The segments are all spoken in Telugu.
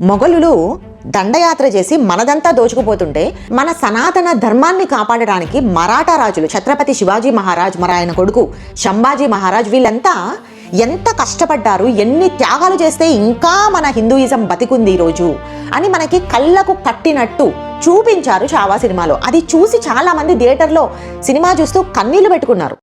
మొఘలులు దండయాత్ర చేసి మనదంతా దోచుకుపోతుంటే మన సనాతన ధర్మాన్ని కాపాడడానికి మరాఠా రాజులు ఛత్రపతి శివాజీ మహారాజ్ మరి ఆయన కొడుకు సంభాజీ మహారాజ్ వీళ్ళంతా ఎంత కష్టపడ్డారు, ఎన్ని త్యాగాలు చేస్తే ఇంకా మన హిందూయిజం బతికుంది ఈరోజు అని మనకి కళ్ళకు కట్టినట్టు చూపించారు చావా సినిమాలో. అది చూసి చాలా మంది థియేటర్లో సినిమా చూస్తూ కన్నీళ్లు పెట్టుకున్నారు.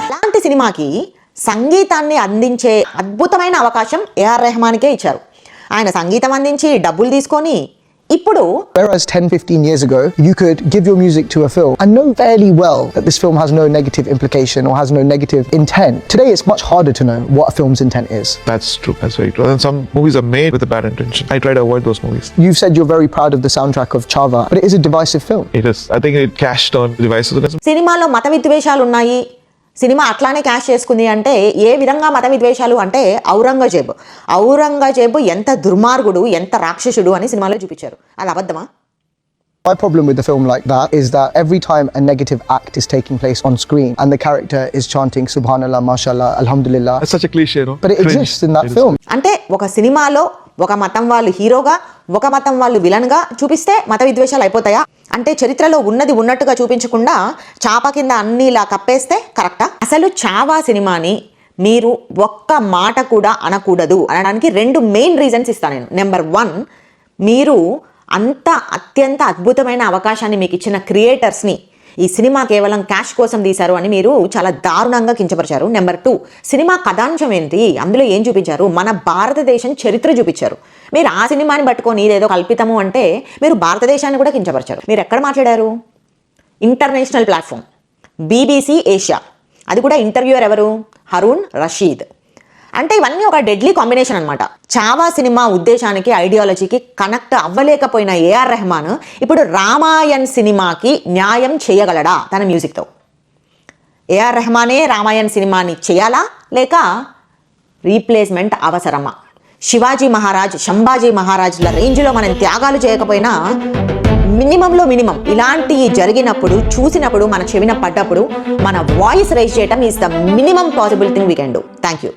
ఇలాంటి సినిమాకి సంగీతాన్ని అందించే అద్భుతమైన అవకాశం ఏఆర్ రెహమాన్కే ఇచ్చారు. ఆయన సంగీతం అందించి డబ్బులు తీసుకొని ఇప్పుడు whereas 10-15 years ago you could give your music to a film and know fairly well that this film has no negative implication or has no negative intent. Today it's much harder to know what a film's intent is. That's true. That's very true. And some movies are made with a bad intention. I try to avoid those movies. You've said you're very proud of the soundtrack of Chava, but it is a divisive film. It is. I think it cashed on divisiveness. సినిమాలో మత విద్వేషాలు ఉన్నాయి, సినిమా అట్లానే క్యాష్ చేసుకుంది అంటే ఏ విధంగా మత విద్వేషాలు అంటే ఔరంగజేబు ఎంత దుర్మార్గుడు, ఎంత రాక్షసుడు అని సినిమాలో చూపించారు. అది అబద్ధమా? My problem with a film like that is that every time a negative act is taking place on screen and the character is chanting Subhanallah, Mashallah, Alhamdulillah. That's such a cliche, no? But it exists in that film. అంటే ఒక సినిమాలో ఒక మతం వాళ్ళు హీరోగా, ఒక మతం వాళ్ళు విలన్గా చూపిస్తే మత విద్వేషాలు అయిపోతాయా? అంటే చరిత్రలో ఉన్నది ఉన్నట్టుగా చూపించకుండా చాప కింద అన్ని ఇలా కప్పేస్తే కరెక్టా? అసలు చావా సినిమాని మీరు ఒక్క మాట కూడా అనకూడదు అనడానికి రెండు మెయిన్ రీజన్స్ ఇస్తాను నేను. నెంబర్ 1, మీరు అంత అత్యంత అద్భుతమైన అవకాశాన్ని మీకు ఇచ్చిన క్రియేటర్స్ని ఈ సినిమా కేవలం క్యాష్ కోసం తీశారు అని మీరు చాలా దారుణంగా కించపరిచారు. నెంబర్ 2, సినిమా కథాంశం ఏంటి, అందులో ఏం చూపించారు, మన భారతదేశం చరిత్ర చూపించారు. మీరు ఆ సినిమాని పట్టుకొని ఇదేదో కల్పితము అంటే మీరు భారతదేశాన్ని కూడా కించపరిచారు. మీరు ఎక్కడ మాట్లాడారు? ఇంటర్నేషనల్ ప్లాట్ఫామ్ BBC ఏషియా, అది కూడా ఇంటర్వ్యూయర్ ఎవరు? హరూన్ రషీద్. అంటే ఇవన్నీ ఒక డెడ్లీ కాంబినేషన్ అనమాట. Chhaava cinema ఉద్దేశానికి, ఐడియాలజీకి connect అవ్వలేకపోయిన AR Rahman ఇప్పుడు రామాయణ్ సినిమాకి న్యాయం చేయగలడా తన మ్యూజిక్తో? ఏఆర్ రెహమానే రామాయణ్ సినిమాని చేయాలా లేక రీప్లేస్మెంట్ అవసరమా? శివాజీ మహారాజ్, సంభాజీ మహారాజ్ల రేంజ్లో మనం త్యాగాలు చేయకపోయినా మినిమంలో మినిమం ఇలాంటివి జరిగినప్పుడు, చూసినప్పుడు, మన చెవిన పడ్డప్పుడు మన వాయిస్ రైజ్ చేయటం is the minimum possible thing we can do. Thank you.